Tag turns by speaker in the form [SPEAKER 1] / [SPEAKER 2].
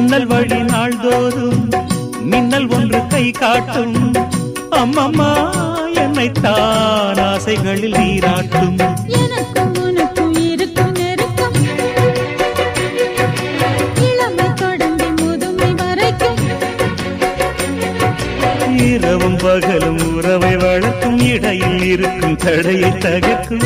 [SPEAKER 1] ஜன்னல் வழி நாள்தோறும் மின்னல் ஒன்று கை காட்டும். அம்மம்மா என்னைத்தான் ஆசைகளில் நீராட்டும்.
[SPEAKER 2] எனக்கும் உனக்கும் இருக்கும் நெருக்கம் இளமை தொடங்கி முதுமை வரைக்கும்.
[SPEAKER 1] இரவும் பகலும் உறவை வளர்க்கும், இடையில் இருக்கும் தடையை தகர்க்கும்.